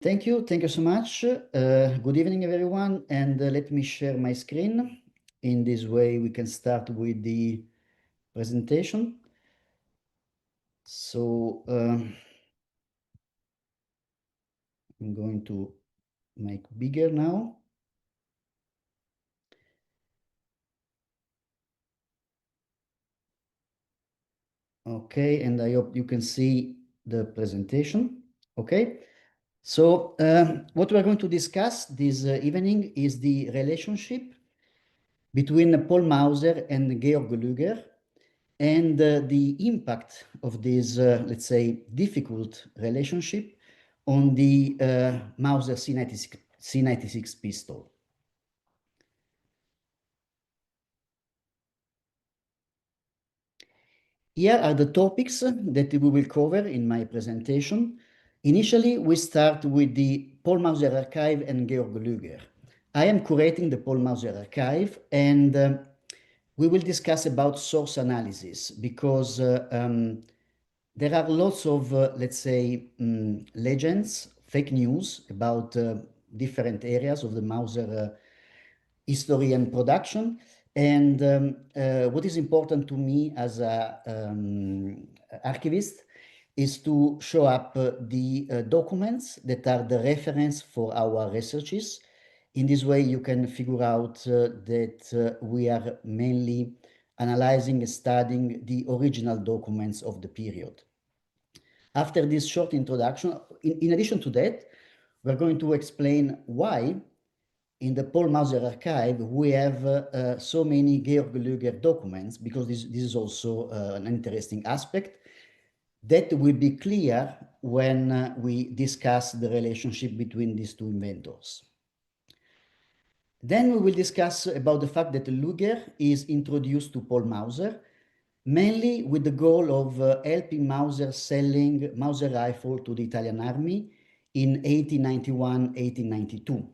Thank you so much. Good evening, everyone, and let me share my screen. In this way, we can start with the presentation. So I'm going to make bigger now. Okay, and I hope you can see the presentation. Okay, so what we're going to discuss this evening is the relationship between Paul Mauser and Georg Luger, and the impact of this, let's say, difficult relationship on the Mauser C96 pistol. Here are the topics that we will cover in my presentation. Initially, we start with the Paul Mauser archive and Georg Luger. I am curating the Paul Mauser archive, and we will discuss about source analysis because there are lots of, let's say, legends, fake news about different areas of the Mauser history and production. And what is important to me as an archivist is to show up the documents that are the reference for our researches. In this way, you can figure out that we are mainly analyzing and studying the original documents of the period. After this short introduction, in addition to that, we're going to explain why in the Paul Mauser archive we have so many Georg Luger documents, because this is also an interesting aspect that will be clear when we discuss the relationship between these two inventors. Then we will discuss about the fact that Luger is introduced to Paul Mauser, mainly with the goal of helping Mauser selling Mauser rifle to the Italian army in 1891-1892.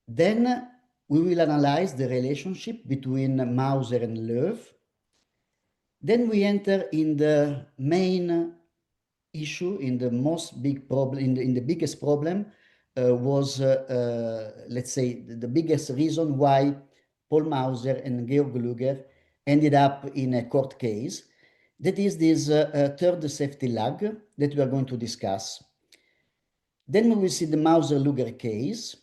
Then we will analyze the relationship between Mauser and Loew. Then we enter in the main issue, in the most big problem, in the biggest problem was, let's say, the biggest reason why Paul Mauser and Georg Luger ended up in a court case. That is this third safety lag that we are going to discuss. Then we will see the Mauser-Luger case.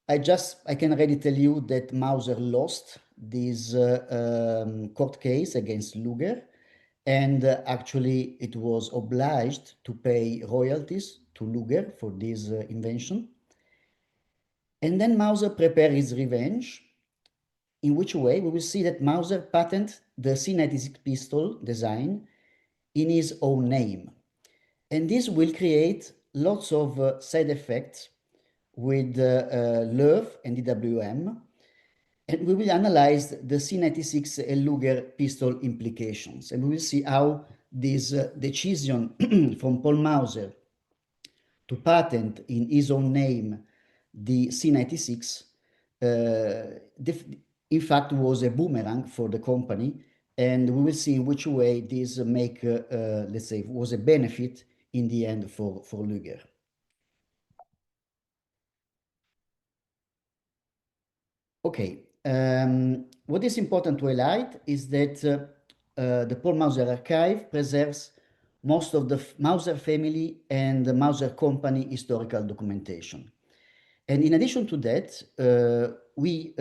I can already tell you that Mauser lost this court case against Luger, and actually it was obliged to pay royalties to Luger for this invention. And then Mauser prepared his revenge, in which way we will see that Mauser patented the C96 pistol design in his own name. And this will create lots of side effects with Loew and DWM, and we will analyze the C96 and Luger pistol implications, and we will see how this decision from Paul Mauser to patent in his own name the C96 in fact was a boomerang for the company, and we will see in which way this let's say, was a benefit in the end for Luger. Okay, what is important to highlight is that the Paul Mauser archive preserves most of the Mauser family and the Mauser company historical documentation. And in addition to that, we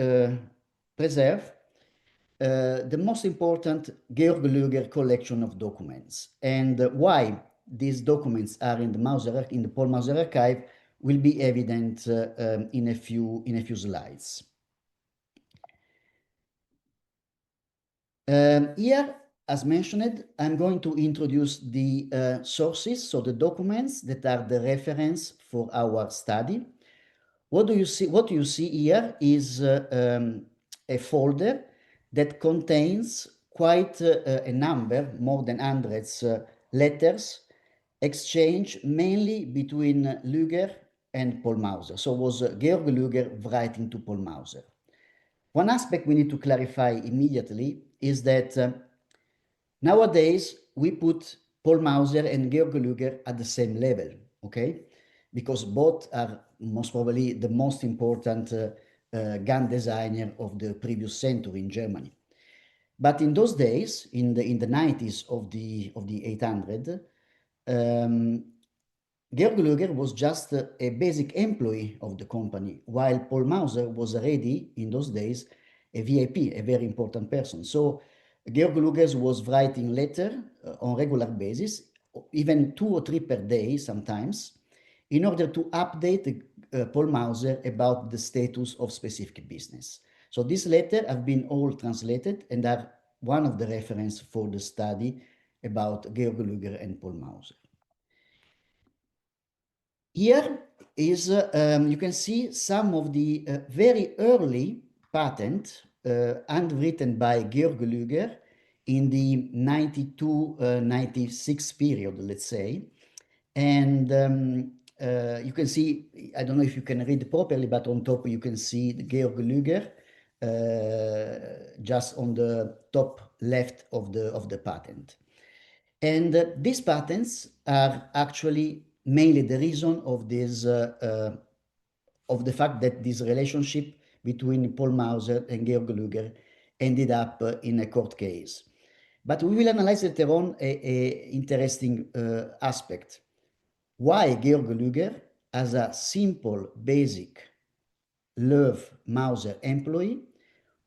preserve the most important Georg Luger collection of documents. And why these documents are in the Paul Mauser archive will be evident in a few slides. Here, as mentioned, I'm going to introduce the sources, so the documents that are the reference for our study. What you see here is a folder that contains quite a number, more than hundreds, letters exchanged mainly between Luger and Paul Mauser. So it was Georg Luger writing to Paul Mauser. One aspect we need to clarify immediately is that nowadays we put Paul Mauser and Georg Luger at the same level. okay? Because both are most probably the most important gun designer of the previous century in Germany. But in those days, in the 90s of the 800, um, Georg Luger was just a basic employee of the company, while Paul Mauser was already, in those days, a VIP, a very important person. So Georg Luger was writing letter on regular basis, even 2 or 3 per day sometimes, in order to update Paul Mauser about the status of specific business. So these letters have been all translated and are one of the reference for the study about Georg Luger and Paul Mauser. Here is, you can see some of the very early patent handwritten by Georg Luger in the 92-96 period, let's say. And you can see, I don't know if you can read properly, but on top you can see the Georg Luger just on the top left of the patent. And these patents are actually mainly the reason of this of the fact that this relationship between Paul Mauser and Georg Luger ended up in a court case. But we will analyze later on a interesting aspect. Why Georg Luger, as a simple, basic Löw Mauser employee,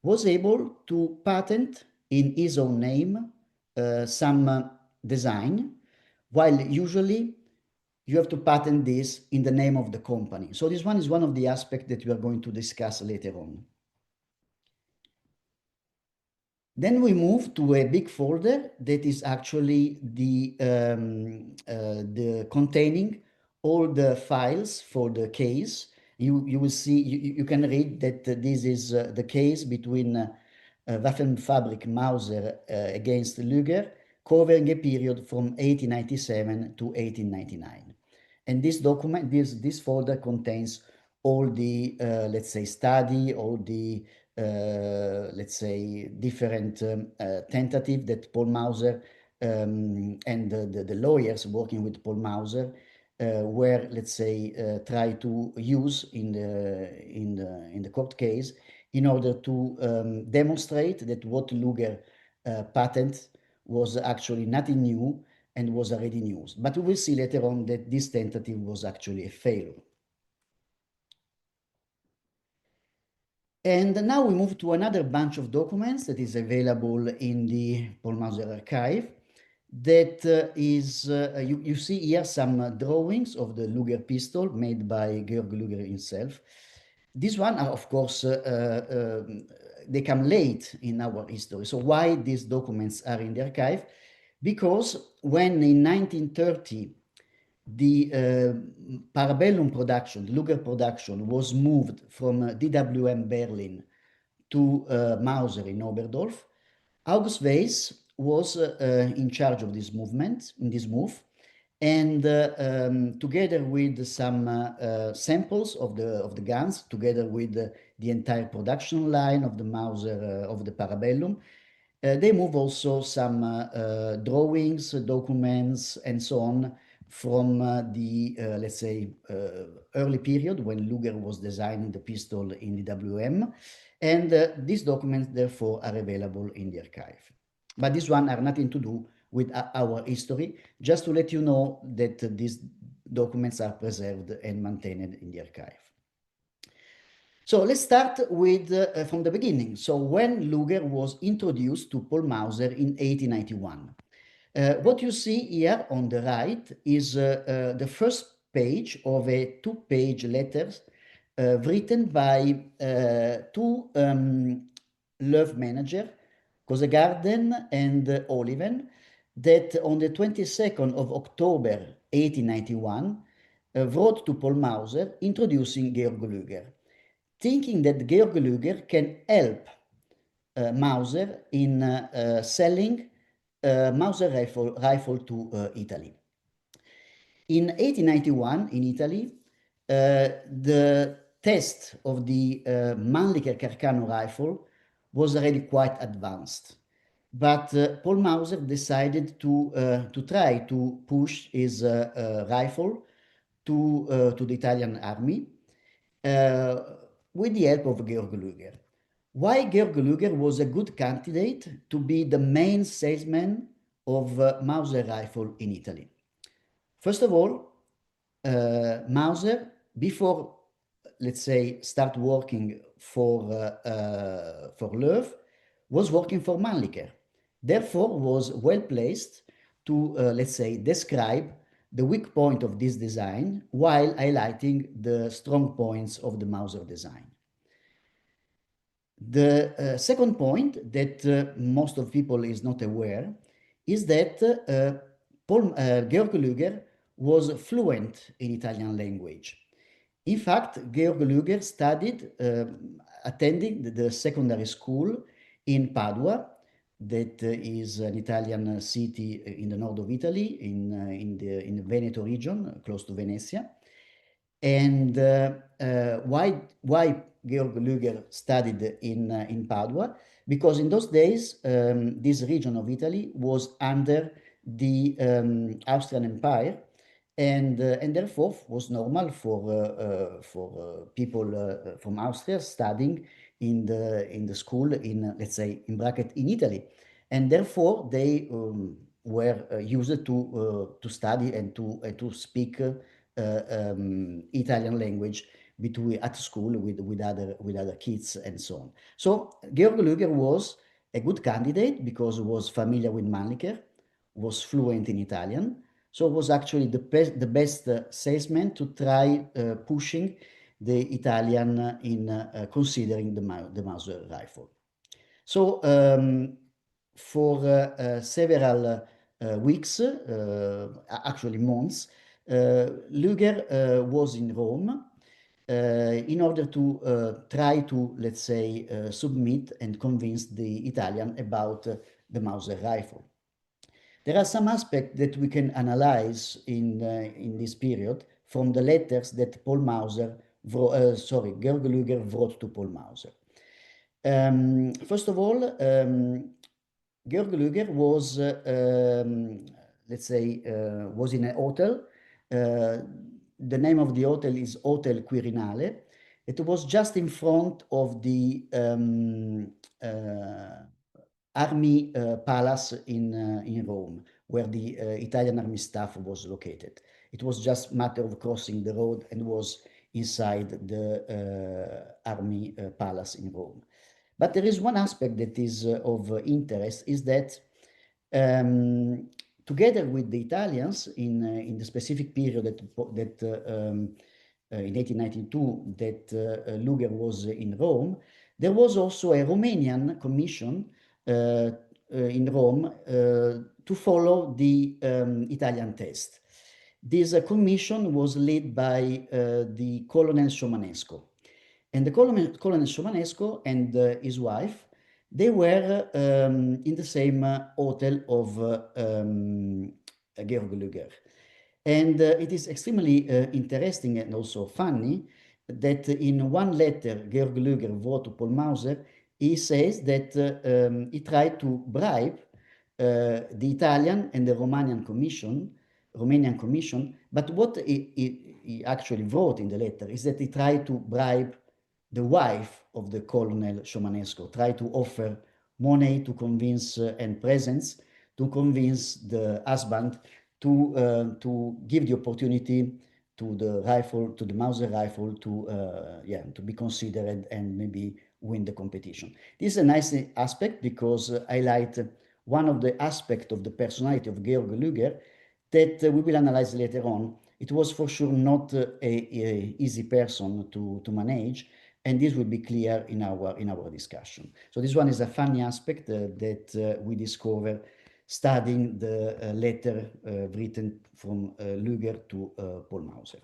was able to patent in his own name some design, while usually you have to patent this in the name of the company. So this one is one of the aspects that we are going to discuss later on. Then we move to a big folder that is actually the containing all the files for the case. You will see, you can read that this is the case between Waffenfabrik Mauser against Luger, covering a period from 1897 to 1899. And this document, this folder contains all the, let's say, study, all the, let's say, different tentative that Paul Mauser and the lawyers working with Paul Mauser were, let's say, try to use in the court case in order to demonstrate that what Luger patent was actually nothing new and was already news. But we will see later on that this tentative was actually a failure. And now we move to another bunch of documents that is available in the Paul Mauser archive. That you see here some drawings of the Luger pistol made by Georg Luger himself. These one are, of course, they come late in our history. So why these documents are in the archive? Because when in 1930 the Parabellum production, the Luger production, was moved from DWM Berlin to Mauser in Oberdorf, August Weiss was in charge of this movement, in this move, and together with some samples of the guns, together with the entire production line of the Mauser of the Parabellum, they move also some drawings, documents, and so on from the, let's say, early period when Luger was designing the pistol in the WM. And these documents, therefore, are available in the archive. But these ones are nothing to do with our history, just to let you know that these documents are preserved and maintained in the archive. So let's start with from the beginning. So when Luger was introduced to Paul Mauser in 1891. What you see here on the right is the first page of a 2-page letter written by 2 Löw manager, Kosegarden and Oliven, that on the 22nd of October 1891 wrote to Paul Mauser introducing Georg Luger, thinking that Georg Luger can help Mauser in selling Mauser rifle to Italy. In 1891, in Italy, the test of the Mannlicher Carcano rifle was already quite advanced. But Paul Mauser decided to try to push his rifle to the Italian army uh, with the help of Georg Luger. Why Georg Luger was a good candidate to be the main salesman of Mauser rifle in Italy? First of all, Mauser, before, let's say, start working for Loew, was working for Mannlicher. Therefore, was well placed to, let's say, describe the weak point of this design while highlighting the strong points of the Mauser design. The second point that most of people is not aware is that Georg Luger was fluent in Italian language. In fact, Georg Luger studied, attending the secondary school in Padua, that is an Italian city in the north of Italy, in the Veneto region, close to Venezia. And why Georg Luger studied in Padua? Because in those days, this region of Italy was under the Austrian Empire, and therefore was normal for people from Austria studying in the school let's say in bracket in Italy, and therefore they were used to study and to speak Italian language between at school with other kids and so on. So Georg Luger was a good candidate because he was familiar with Mannlicher, was fluent in Italian, so was actually the best salesman to try pushing the Italian in considering the Mauser rifle. So for several weeks, actually months, Luger was in Rome in order to try to, let's say, submit and convince the Italian about the Mauser rifle. There are some aspects that we can analyze in this period from the letters that Georg Luger wrote to Paul Mauser. First of all, Georg Luger was, let's say, was in a hotel. The name of the hotel is Hotel Quirinale. It was just in front of the army palace in Rome, where the Italian army staff was located. It was just a matter of crossing the road and was inside the army palace in Rome. But there is one aspect that is of interest, is that together with the Italians in the specific period that in 1892 that Luger was in Rome, there was also a Romanian commission in Rome to follow the Italian test. This commission was led by the Colonel Sciamanesco. And the Colonel Sciamanesco and his wife, they were in the same hotel of Georg Luger. And it is extremely interesting and also funny that in one letter Georg Luger wrote to Paul Mauser, he says that he tried to bribe the Italian and the Romanian commission, but what he actually wrote in the letter is that he tried to bribe the wife of the Colonel Sciamanesco, tried to offer money to convince and presents to convince the husband to give the opportunity to the rifle, to the Mauser rifle, to be considered and maybe win the competition. This is a nice aspect because highlight one of the aspects of the personality of Georg Luger that we will analyze later on. It was for sure not a easy person to manage, and this will be clear in our discussion. So this one is a funny aspect that we discover studying the letter written from Luger to Paul Mauser.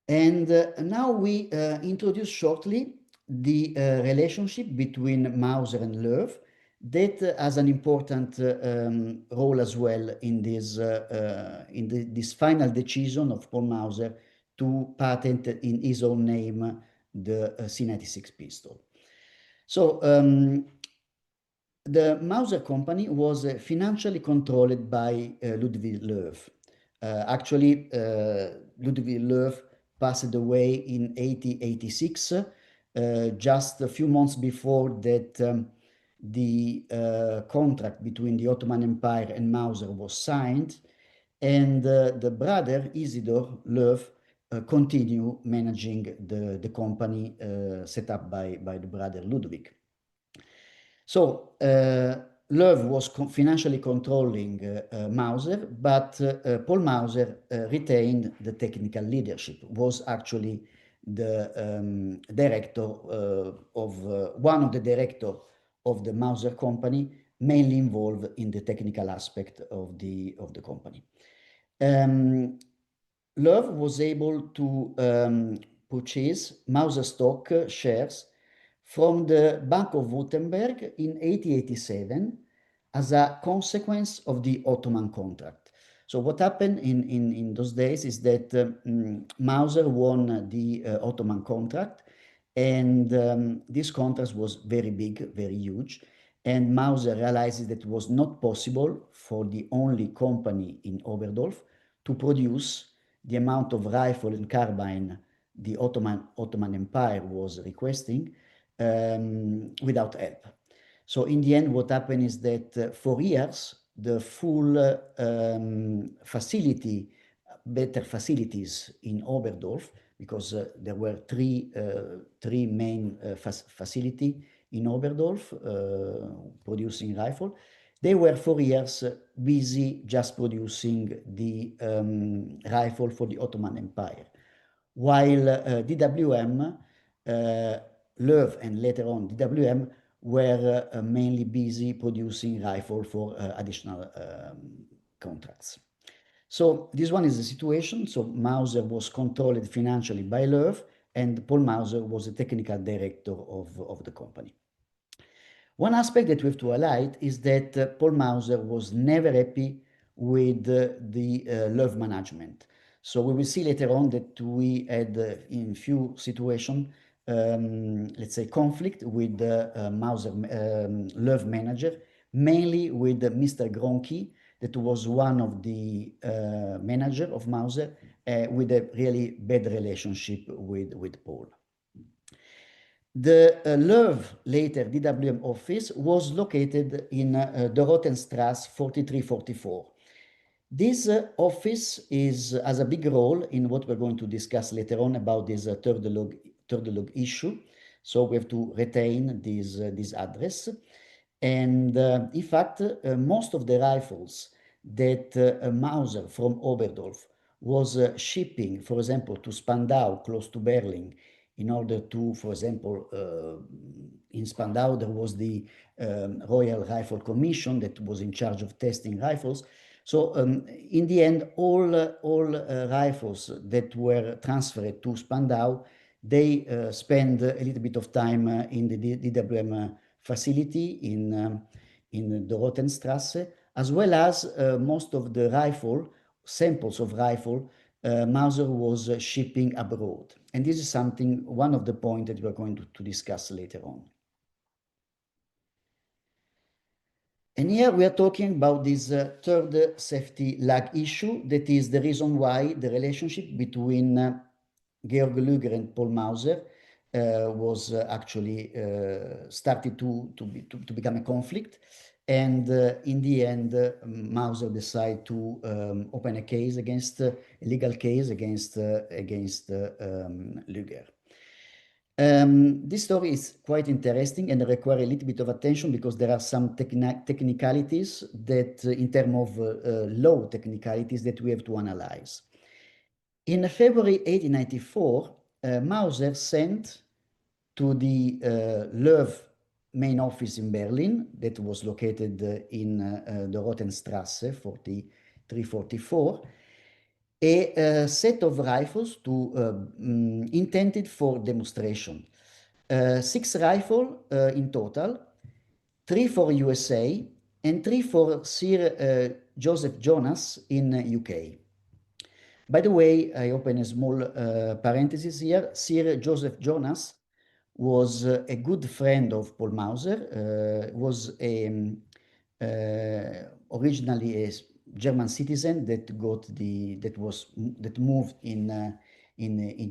And now we introduce shortly the relationship between Mauser and Loew that has an important role as well in this final decision of Paul Mauser to patent in his own name the C96 pistol. So the Mauser company was financially controlled by Ludwig Loew. Actually, Ludwig Löw passed away in 1886, just a few months before that. The contract between the Ottoman Empire and Mauser was signed, and the brother Isidor Löw continue managing the company set up by the brother Ludwig. So Löw was financially controlling Mauser, but Paul Mauser retained the technical leadership, was actually the director of one of the director of the Mauser company, mainly involved in the technical aspect of the company. Löw was able to purchase Mauser stock shares from the Bank of Württemberg in 1887 as a consequence of the Ottoman contract. So what happened in those days is that Mauser won the Ottoman contract, and this contract was very big, very huge, and Mauser realizes that it was not possible for the only company in Oberdorf to produce the amount of rifle and carbine the Ottoman Empire was requesting without help. So in the end, what happened is that for years, the full better facilities in Oberdorf, because there were three main facilities in Oberdorf producing rifle. They were for years busy just producing the rifle for the Ottoman Empire, while DWM, Löw and later on DWM were mainly busy producing rifle for additional contracts. So this one is the situation. So Mauser was controlled financially by Löw, and Paul Mauser was the technical director of the company. One aspect that we have to highlight is that Paul Mauser was never happy with the Löw management. So we will see later on that we had in few situations, let's say, conflict with the Mauser Löw manager, mainly with Mr. Gronchi, that was one of the manager of Mauser, with a really bad relationship with Paul. The Löw, later DWM office, was located in Dorothestrasse 4344. This office has a big role in what we're going to discuss later on about this third log issue. So we have to retain this address. And in fact, most of the rifles that Mauser from Oberdorf was shipping, for example, to Spandau, close to Berlin, in order to, for example, in Spandau, there was the Royal Rifle Commission that was in charge of testing rifles. So in the end, all rifles that were transferred to Spandau, they spend a little bit of time in the DWM facility in Dorothestrasse, as well as most of the samples of rifle Mauser was shipping abroad. And this is one of the points that we're going to discuss later on. And here we are talking about this third safety lag issue. That is the reason why the relationship between Georg Luger and Paul Mauser was actually started to become a conflict. And in the end, Mauser decided to open a case a legal case against Luger. This story is quite interesting and requires a little bit of attention because there are some technicalities that, in terms of law technicalities, that we have to analyze. In February 1894, Mauser sent to the Löw main office in Berlin, that was located in the Dorothestrasse 4344, a set of rifles intended for demonstration. 6 rifles in total, 3 for USA and 3 for Sir Joseph Jonas in UK. By the way, I open a small parenthesis here. Sir Joseph Jonas was a good friend of Paul Mauser, was originally a German citizen that moved in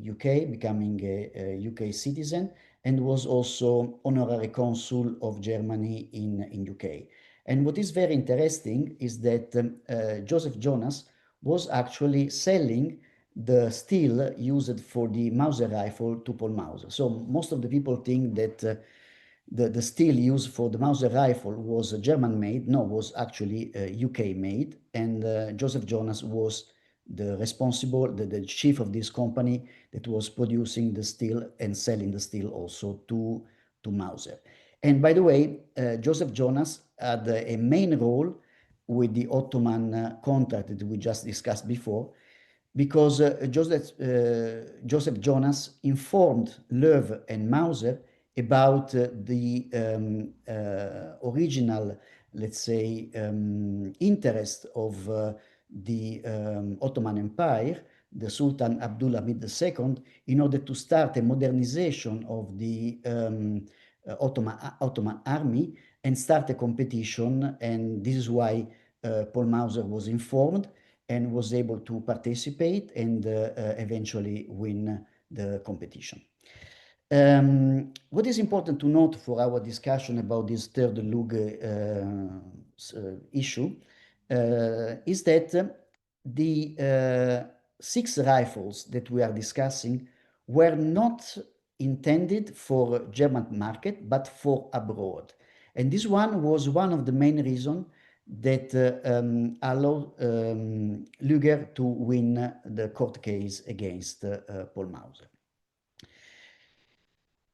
UK, becoming a UK citizen, and was also honorary consul of Germany in UK. And what is very interesting is that Joseph Jonas was actually selling the steel used for the Mauser rifle to Paul Mauser. So most of the people think that the steel used for the Mauser rifle was German made. No, was actually UK made. And Joseph Jonas was the chief of this company that was producing the steel and selling the steel also to Mauser. And by the way, Joseph Jonas had a main role with the Ottoman contract that we just discussed before, because Joseph Jonas informed Loewe and Mauser about the original, let's say, interest of the Ottoman Empire, the Sultan Abdulhamid II, in order to start a modernization of the Ottoman army and start a competition. And this is why Paul Mauser was informed and was able to participate and eventually win the competition. What is important to note for our discussion about this third Luger issue is that the 6 rifles that we are discussing were not intended for German market, but for abroad. And this one was one of the main reasons that allowed Luger to win the court case against Paul Mauser.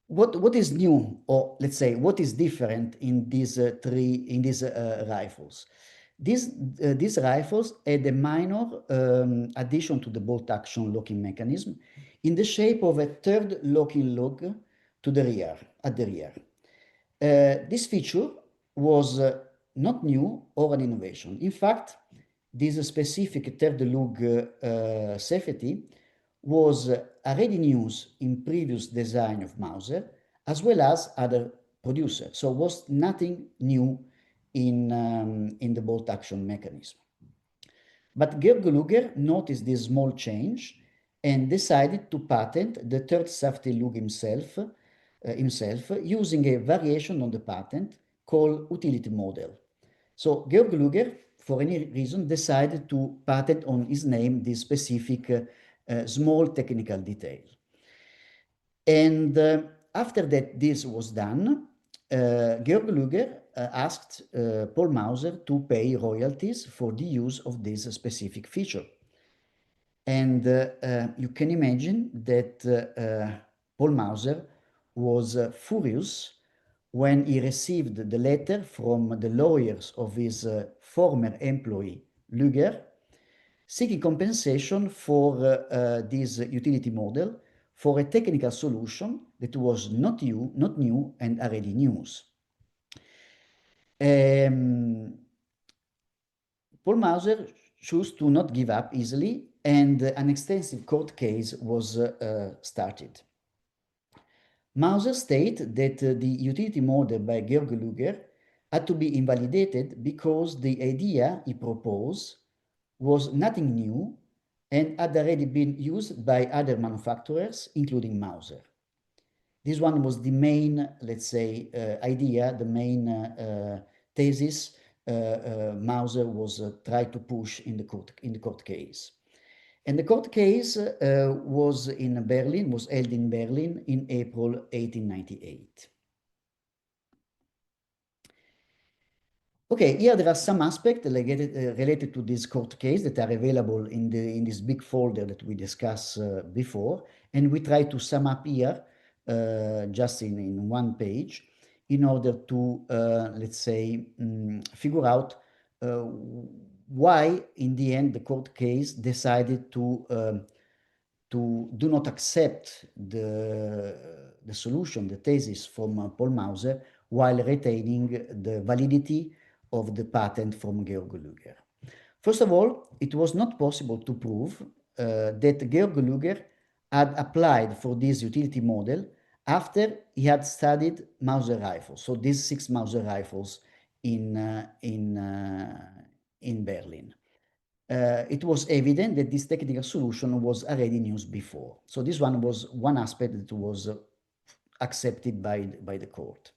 What is new, or let's say what is different in these rifles? These rifles had a minor addition to the bolt action locking mechanism in the shape of a third locking lug to the rear, at the rear. This feature was not new or an innovation. In fact, this specific third lug safety was already in use in previous design of Mauser, as well as other producers. So was nothing new in the bolt action mechanism. But Georg Luger noticed this small change and decided to patent the third safety lug himself, using a variation on the patent called utility model. So Georg Luger, for any reason, decided to patent on his name this specific small technical detail. And after that this was done, Georg Luger asked Paul Mauser to pay royalties for the use of this specific feature. And you can imagine that Paul Mauser was furious when he received the letter from the lawyers of his former employee, Luger, seeking compensation for this utility model for a technical solution that was not new and already in use. Paul Mauser chose to not give up easily, and an extensive court case was started. Mauser stated that the utility model by Georg Luger had to be invalidated because the idea he proposed was nothing new and had already been used by other manufacturers, including Mauser. This one was the main, let's say, idea, the main thesis Mauser was tried to push in the court case. And the court case was held in Berlin in April 1898. Okay, here there are some aspects related to this court case that are available in this big folder that we discussed before, and we try to sum up here just in one page in order to, let's say, figure out why in the end the court case decided to do not accept the solution, the thesis from Paul Mauser, while retaining the validity of the patent from Georg Luger. First of all, it was not possible to prove that Georg Luger had applied for this utility model after he had studied Mauser rifles, so these 6 Mauser rifles in Berlin. it was evident that this technical solution was already in use before. So this one was one aspect that was accepted by the court.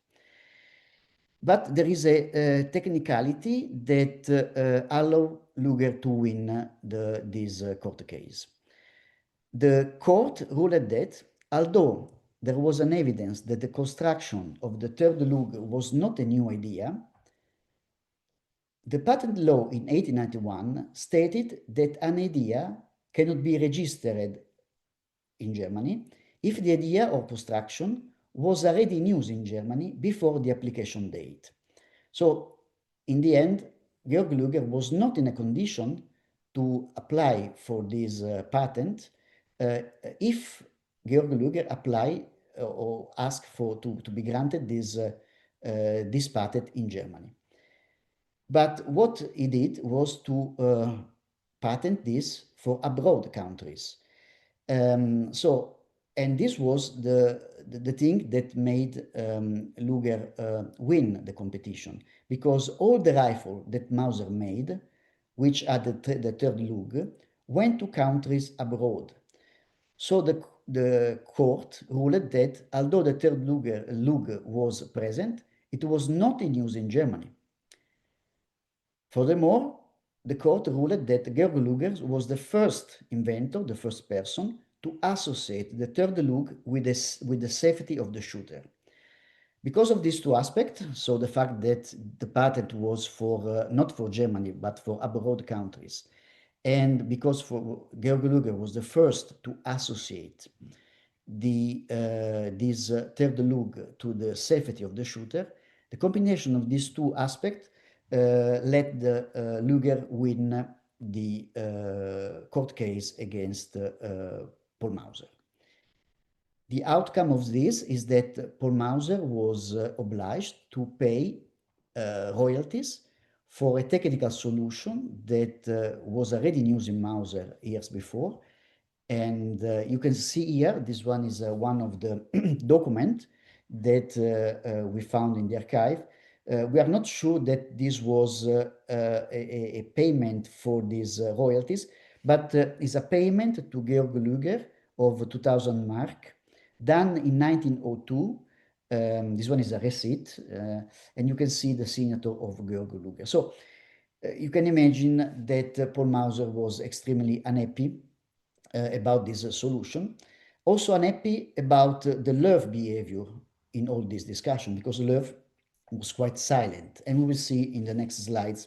But there is a technicality that allowed Luger to win this court case. The court ruled that although there was an evidence that the construction of the third lug was not a new idea, the patent law in 1891 stated that an idea cannot be registered in Germany if the idea or construction was already in use in Germany before the application date. So, in the end, Georg Luger was not in a condition to apply for this patent if Georg Luger apply or ask for to be granted this patent in Germany. But what he did was to patent this for abroad countries. And this was the thing that made Luger win the competition, because all the rifle that Mauser made, which had the third lug, went to countries abroad. So the court ruled that although the third lug was present, it was not in use in Germany. Furthermore, the court ruled that Georg Luger was the first inventor, the first person, to associate the third lug with the safety of the shooter. Because of these two aspects, so the fact that the patent was for not for Germany, but for abroad countries, and because Georg Luger was the first to associate this third lug to the safety of the shooter, the combination of these two aspects let Luger win the court case against Paul Mauser. The outcome of this is that Paul Mauser was obliged to pay royalties for a technical solution that was already in use in Mauser years before. And you can see here, this one is one of the documents that we found in the archive. We are not sure that this was a payment for these royalties, but is a payment to Georg Luger of 2,000 mark, done in 1902. This one is a receipt, and you can see the signature of Georg Luger. So you can imagine that Paul Mauser was extremely unhappy about this solution. Also unhappy about the Löw behavior in all this discussion, because Löw was quite silent, and we will see in the next slides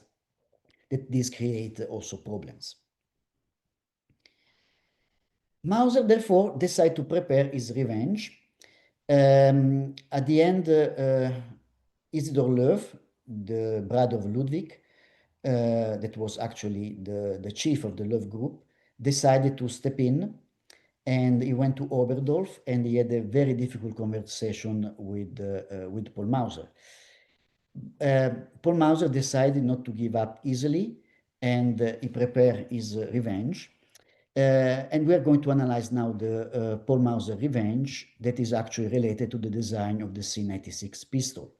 that this creates also problems. Mauser therefore decided to prepare his revenge. At the end, Isidor Löw, the brother of Ludwig, that was actually the chief of the Löw group, decided to step in, and he went to Oberdorf, and he had a very difficult conversation with Paul Mauser. Paul Mauser decided not to give up easily, and he prepared his revenge. And we are going to analyze now the Paul Mauser revenge that is actually related to the design of the C96 pistol.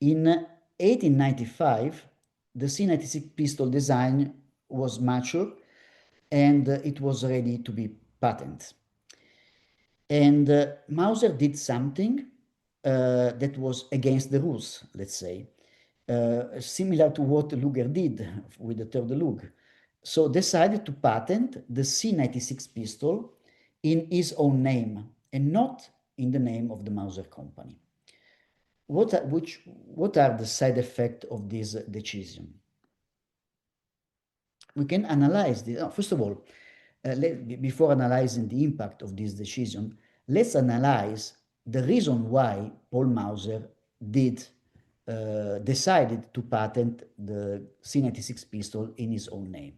In 1895, the C96 pistol design was mature, and it was ready to be patented. And Mauser did something that was against the rules, let's say, similar to what Luger did with the third lug. So decided to patent the C96 pistol in his own name and not in the name of the Mauser company. What are the side effects of this decision? We can analyze this. First of all, before analyzing the impact of this decision, let's analyze the reason why Paul Mauser decided to patent the C96 pistol in his own name.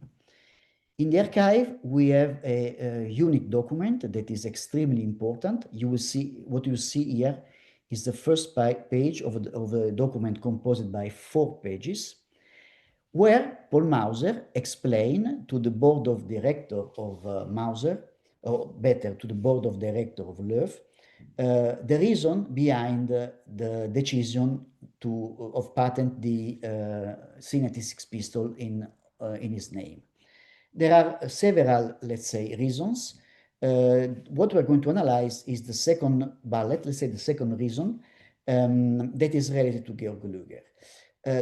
In the archive, we have a unique document that is extremely important. You will see, what you see here is the first page of a document composed by 4 pages, where Paul Mauser explained to the board of directors of Mauser, or better, to the board of directors of Löw, the reason behind the decision of patent the C96 pistol in in his name. There are several, let's say, reasons. What we're going to analyze is the second bullet, let's say the second reason, that is related to Georg Luger.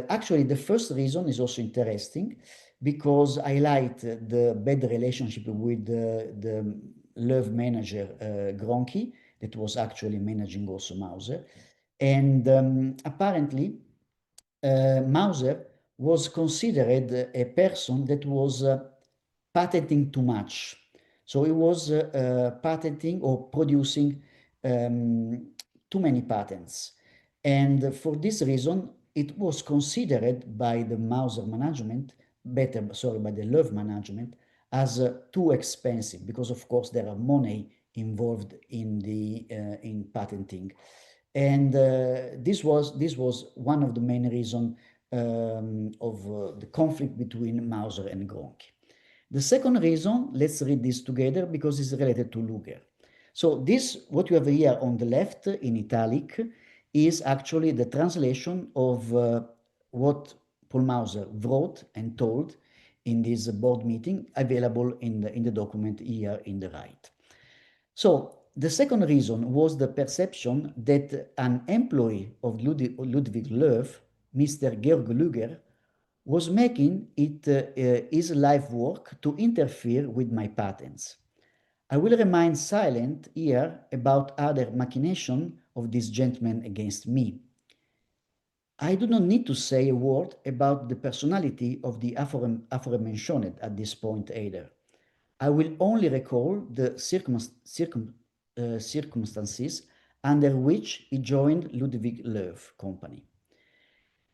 Actually, the first reason is also interesting because I highlight the bad relationship with the Löw manager, Gronchi, that was actually managing also Mauser. And apparently, Mauser was considered a person that was patenting too much. So he was patenting or producing too many patents. And for this reason, it was considered by the Mauser management, by the Löw management, as too expensive because, of course, there are money involved in the in patenting. And this was one of the main reasons of the conflict between Mauser and Gronchi. The second reason, let's read this together because it's related to Luger. So this, what you have here on the left in italic, is actually the translation of what Paul Mauser wrote and told in this board meeting, available in the document here in the right. So the second reason was the perception that an employee of Ludwig Löw, Mr. Georg Luger, was making it his life work to interfere with my patents. I will remain silent here about other machination of this gentleman against me. I do not need to say a word about the personality of the aforementioned at this point either. I will only recall the circumstances under which he joined Ludwig Löw Company.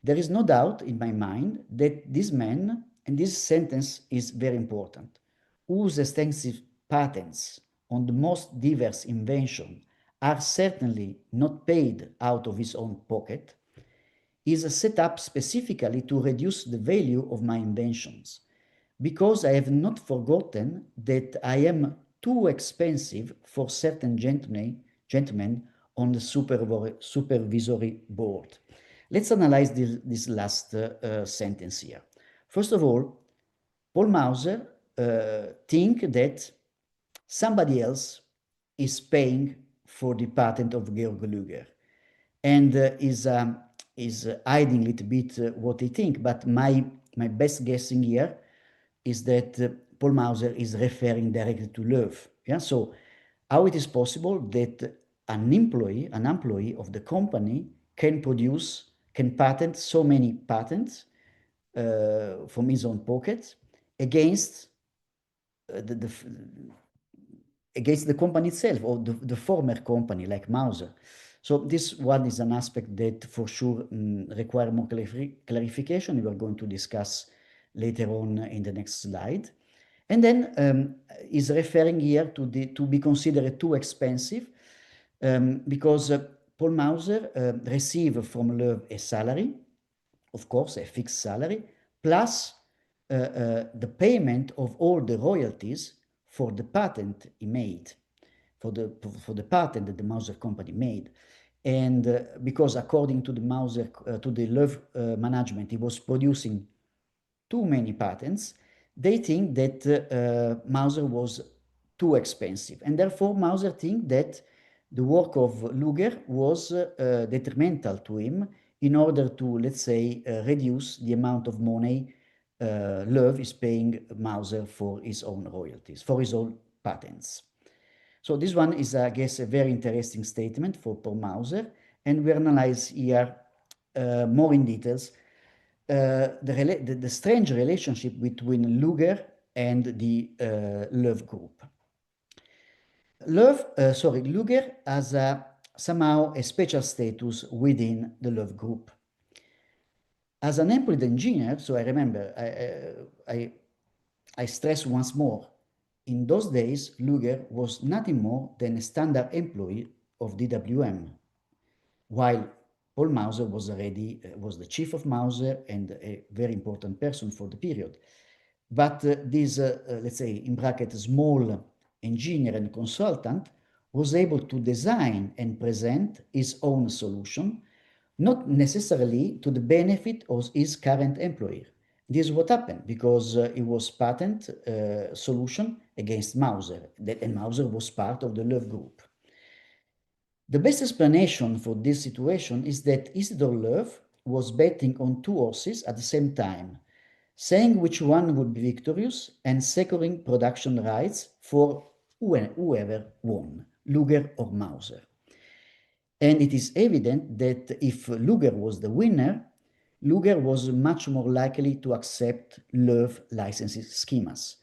There is no doubt in my mind that this man, and this sentence is very important, whose extensive patents on the most diverse inventions are certainly not paid out of his own pocket, is set up specifically to reduce the value of my inventions, because I have not forgotten that I am too expensive for certain gentlemen on the supervisory board. Let's analyze this last sentence here. First of all, Paul Mauser think that somebody else is paying for the patent of Georg Luger, and is hiding a little bit what he think. But my best guessing here is that Paul Mauser is referring directly to Löw. Yeah, so how it is possible that an employee of the company can patent so many patents from his own pocket against against the company itself, or the former company like Mauser. So this one is an aspect that for sure require more clarification. We are going to discuss later on in the next slide. And then is referring here to be considered too expensive because Paul Mauser received from Löw a salary, of course, a fixed salary, plus the payment of all the royalties for the patent he made, for the patent that the Mauser company made. And because according to the Löw management, he was producing too many patents, they think that Mauser was too expensive. And therefore, Mauser think that the work of Luger was detrimental to him in order to, let's say, reduce the amount of money Löw is paying Mauser for his own royalties, for his own patents. So this one is, I guess, a very interesting statement for Paul Mauser, and we analyze here more in details the strange relationship between Luger and the Löw group. Luger has somehow a special status within the Löw group. As an employed engineer, so I remember, I stress once more, in those days, Luger was nothing more than a standard employee of DWM, while Paul Mauser was already was the chief of Mauser and a very important person for the period. But this, let's say, in bracket, small engineer and consultant was able to design and present his own solution, not necessarily to the benefit of his current employer. This is what happened because it was patent solution against Mauser, and Mauser was part of the Loewe group. The best explanation for this situation is that Isidor Loewe was betting on two horses at the same time, saying which one would be victorious and securing production rights for whoever won, Luger or Mauser. And it is evident that if Luger was the winner, Luger was much more likely to accept Loewe licensing schemas.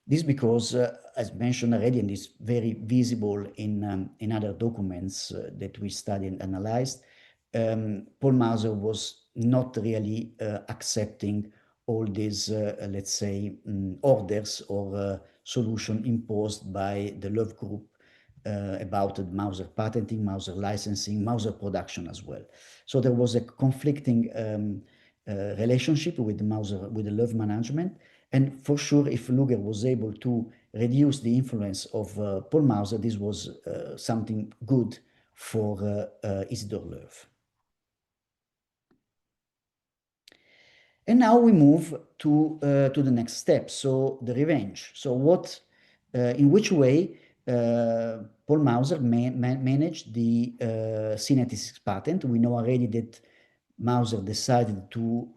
This because, as mentioned already, and is very visible in other documents that we studied and analyzed, Paul Mauser was not really accepting all these, let's say, orders or solution imposed by the Loewe Group about Mauser patenting, Mauser licensing, Mauser production as well. So there was a conflicting relationship with Mauser, with the Loewe management. And for sure, if Luger was able to reduce the influence of Paul Mauser, this was something good for Isidor Loewe. And now we move to the next step, so the revenge. So what, in which way Paul Mauser managed the C96 patent? We know already that Mauser decided to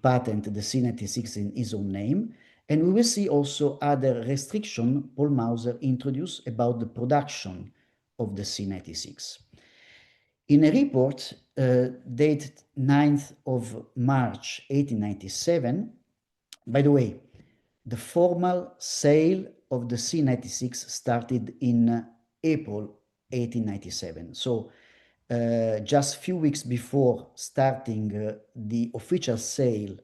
patent the C96 in his own name. And we will see also other restrictions Paul Mauser introduced about the production of the C96. In a report dated 9th of March 1897, by the way, the formal sale of the C96 started in April 1897. So just a few weeks before starting the official sale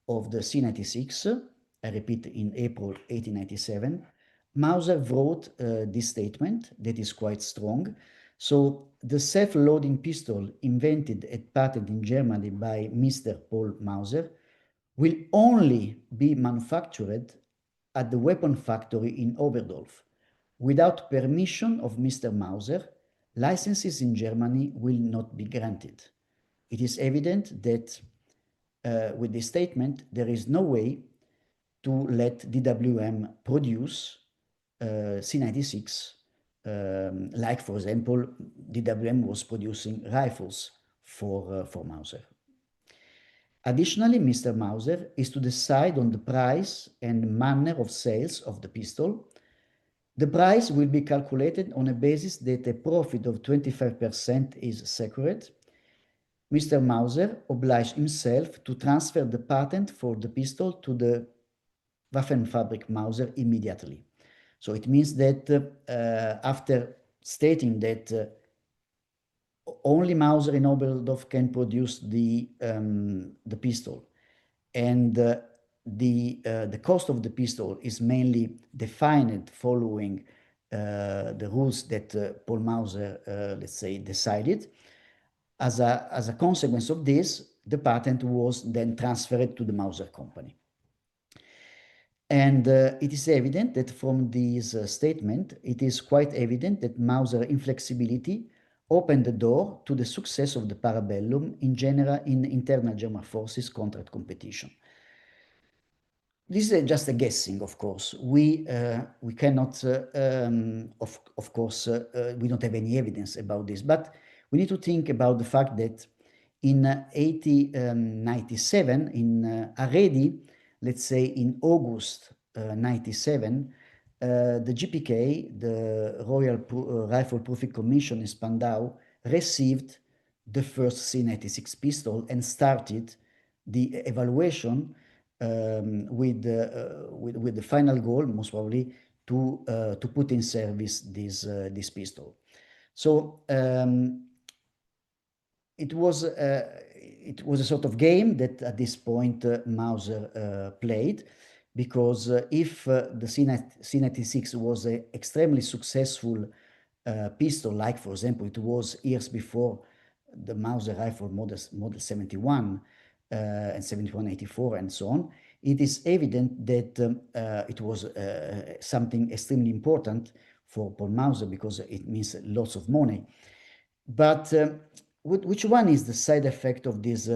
of the C96, I repeat, in April 1897, Mauser wrote this statement that is quite strong. So the self-loading pistol invented and patented in Germany by Mr. Paul Mauser will only be manufactured at the weapon factory in Oberdorf. Without permission of Mr. Mauser, licenses in Germany will not be granted. It is evident that with this statement, there is no way to let DWM produce C96, like, for example, DWM was producing rifles for Mauser. Additionally, Mr. Mauser is to decide on the price and manner of sales of the pistol. The price will be calculated on a basis that a profit of 25% is secured. Mr. Mauser obliged himself to transfer the patent for the pistol to the Waffenfabrik Mauser immediately. So it means that after stating that only Mauser in Oberdorf can produce the pistol, and the cost of the pistol is mainly defined following the rules that Paul Mauser, let's say, decided. As a consequence of this, the patent was then transferred to the Mauser company. And it is evident that from this statement, it is quite evident that Mauser inflexibility opened the door to the success of the Parabellum in general in internal German forces contract competition. This is just a guessing, of course. We cannot, of course, we don't have any evidence about this, but we need to think about the fact that in 1897, already, let's say in August 97, the GPK, the Royal Rifle Proofing Commission in Spandau, received the first C96 pistol and started the evaluation with the final goal, most probably, to put in service this pistol. So it was a sort of game that at this point Mauser played, because if the C96 was an extremely successful pistol, like for example it was years before the Mauser rifle model 71 and 7184 and so on, it is evident that it was something extremely important for Paul Mauser because it means lots of money. But which one is the side effect of this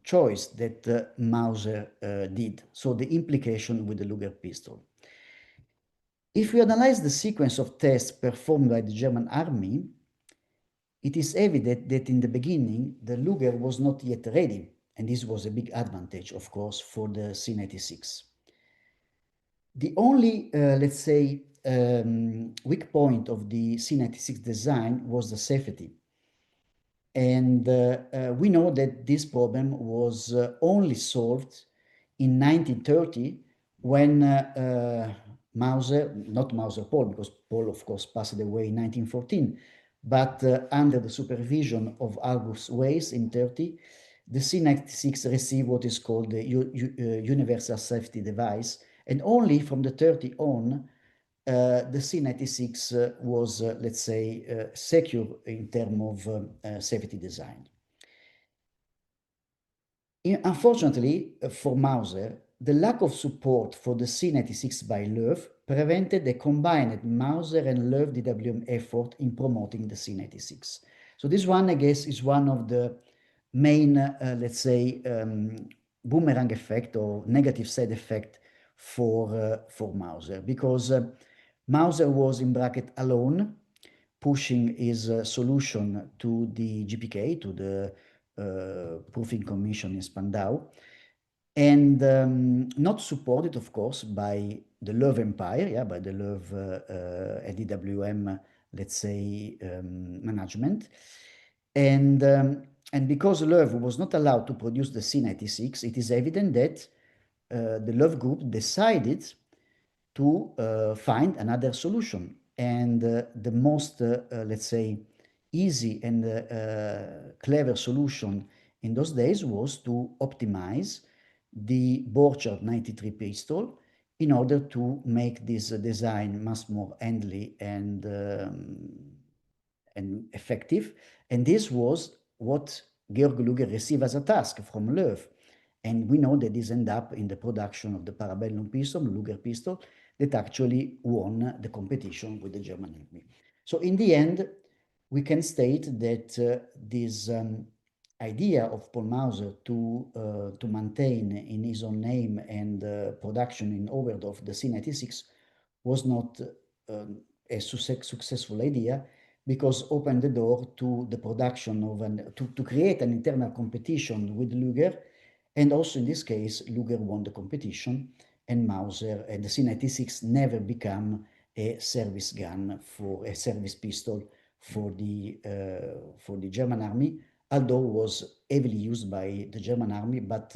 choice that Mauser did, so the implication with the Luger pistol. If we analyze the sequence of tests performed by the German army, it is evident that in the beginning, the Luger was not yet ready, and this was a big advantage, of course, for the C-96. The only, let's say, weak point of the C-96 design was the safety. And we know that this problem was only solved in 1930 when Mauser, not Mauser Paul, because Paul, of course, passed away in 1914, but under the supervision of August Weiss in 30, the C-96 received what is called the Universal Safety Device, and only from the 30 on, the C-96 was, let's say, secure in terms of safety design. Unfortunately, for Mauser, the lack of support for the C-96 by Loew prevented a combined Mauser and Loew DWM effort in promoting the C-96. So this one, I guess, is one of the main, let's say, boomerang effect or negative side effect for Mauser, because Mauser was in bracket alone, pushing his solution to the GPK, to the Proofing Commission in Spandau, and not supported, of course, by the Loew Empire, yeah, by the Loew DWM, let's say, management. And because Loew was not allowed to produce the C-96, it is evident that the Loew group decided to find another solution. And the most, let's say, easy and clever solution in those days was to optimize the Borchardt 93 pistol in order to make this design much more handly and effective. And this was what Georg Luger received as a task from Loew. And we know that this ended up in the production of the Parabellum pistol, Luger pistol, that actually won the competition with the German army. So in the end, we can state that this idea of Paul Mauser to maintain in his own name and production in Oberdorf the C-96 was not a successful idea, because opened the door to the production of to create an internal competition with Luger, and also in this case Luger won the competition, and Mauser and the C-96 never become a service gun for a service pistol for the German army, although was heavily used by the German army, but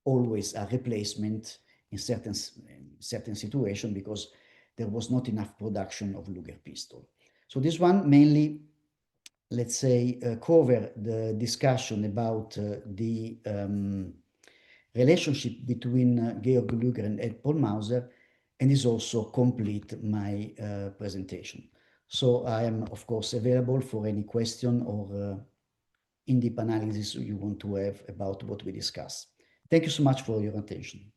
always a replacement in certain situations, because there was not enough production of Luger pistol. So this one mainly, let's say, cover the discussion about the relationship between Georg Luger and Paul Mauser, and is also complete my presentation. So I am, of course, available for any question or in-depth analysis you want to have about what we discussed. Thank you so much for your attention.